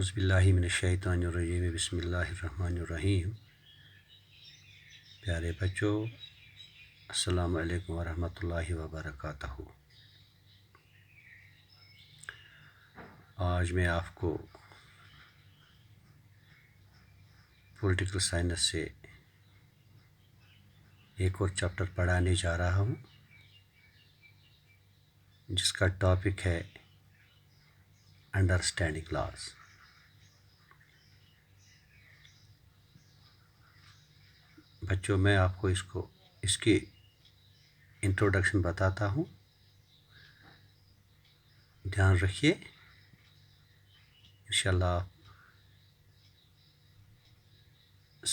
औज़ुबिल्लाहि मिनश्शैतानिर्रजीम बिस्मिल्लाहिर्रहमानिर्रहीम। प्यारे बच्चों, अस्सलामु अलैकुम वरहमतुल्लाहि वबरकातुहू। आज मैं आपको पॉलिटिकल साइंस से एक और चैप्टर पढ़ाने जा रहा हूँ, जिसका टॉपिक है अंडरस्टैंडिंग लॉज। बच्चों, मैं आपको इसकी इंट्रोडक्शन बताता हूँ, ध्यान रखिए। इंशाल्लाह आप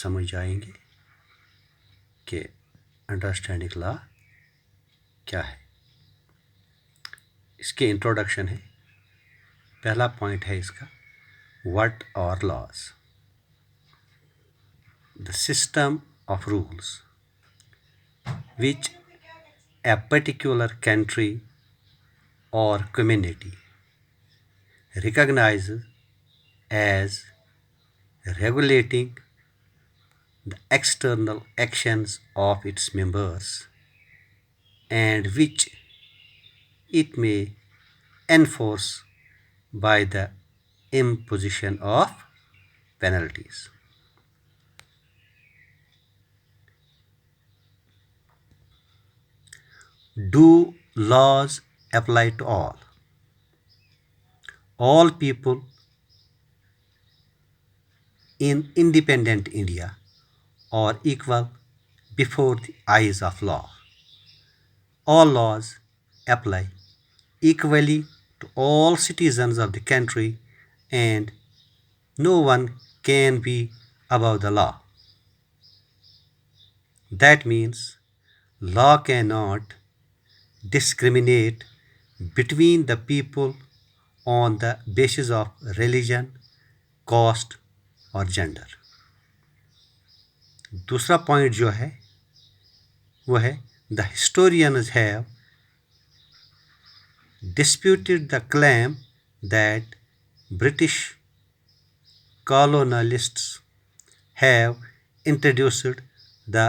समझ जाएंगे कि अंडरस्टैंडिंग लॉ क्या है। इसके इंट्रोडक्शन है, पहला पॉइंट है इसका, what are laws? The system of rules which a particular country or community recognizes as regulating the external actions of its members, and which it may enforce by the imposition of penalties. Do laws apply to all? All people in independent India are equal before the eyes of law. All laws apply equally to all citizens of the country, and no one can be above the law. That means law cannot discriminate between the people on the basis of religion, caste और gender. दूसरा point जो है वो है, the historians have disputed the claim that British colonialists have introduced the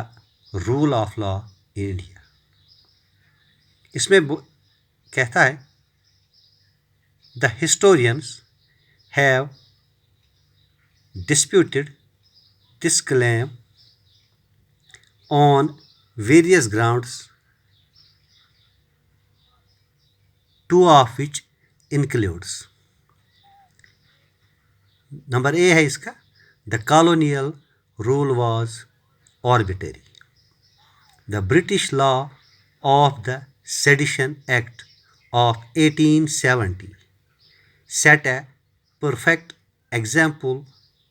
rule of law in India. इसमें कहता है, the historians have disputed this claim on various grounds, two of which includes, number A है इसका, the colonial rule was arbitrary. The British law of the Sedition Act of 1870 set a perfect example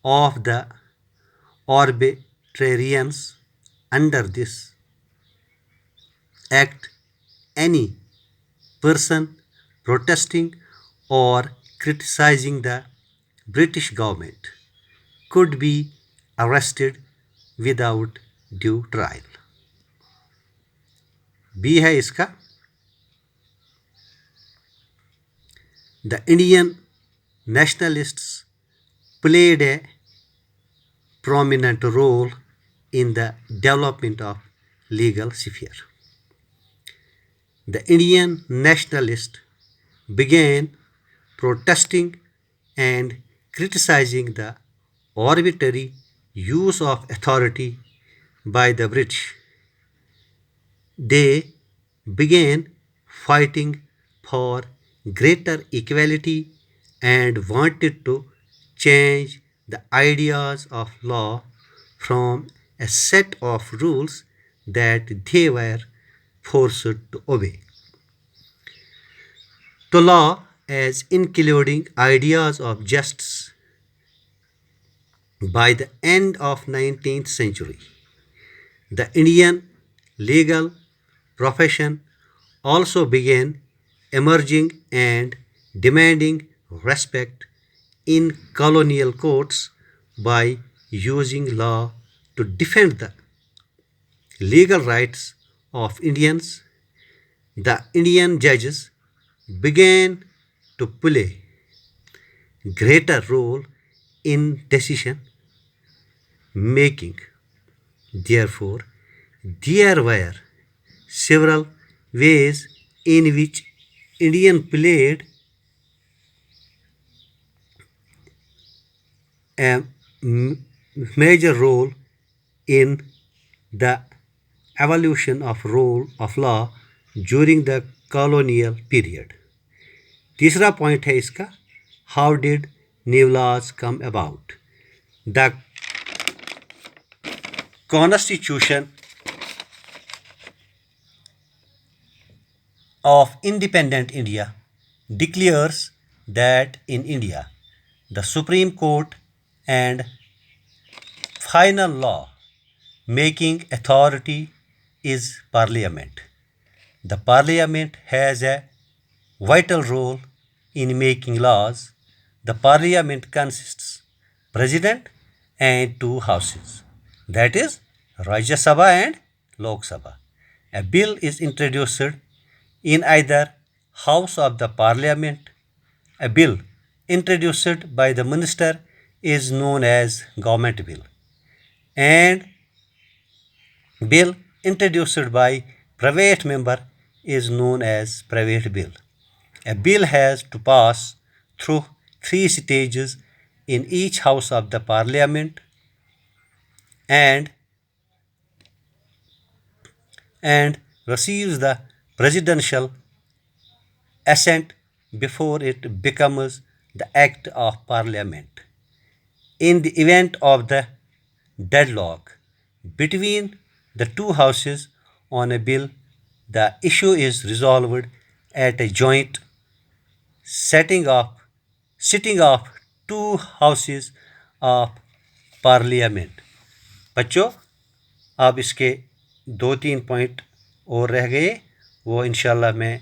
of the arbitrariness. Under this act, any person protesting or criticizing the British government could be arrested without due trial. B है इसका, the Indian nationalists played a prominent role in the development of legal sphere. The Indian nationalists began protesting and criticizing the arbitrary use of authority by the British. They began fighting for greater equality and wanted to change the ideas of law from a set of rules that they were forced to obey to law as including ideas of justice. By the end of 19th century, the Indian legal profession also began emerging and demanding respect in colonial courts by using law to defend the legal rights of Indians. The Indian judges began to play greater role in decision making. Therefore, there were several ways in which Indian played a major role in the evolution of role of law during the colonial period. तीसरा point है इसका, how did new laws come about. The constitution of independent India declares that in India the Supreme Court and final law making authority is Parliament. The Parliament has a vital role in making laws. The Parliament consists President and two houses, that is Rajya Sabha and Lok Sabha. A bill is introduced in either house of the Parliament. A bill introduced by the minister is known as government bill, and bill introduced by private member is known as private bill. A bill has to pass through three stages in each house of the Parliament and receives the presidential assent before it becomes the act of Parliament. In the event of the deadlock between the two houses on a bill, the issue is resolved at a joint sitting of two houses of Parliament. बच्चों, अब इसके 2-3 point और रह गए, वो इंशाल्लाह मैं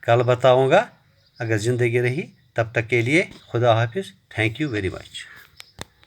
कल बताऊंगा अगर ज़िंदगी रही. तब तक के लिए खुदा हाफिज़. Thank you very much.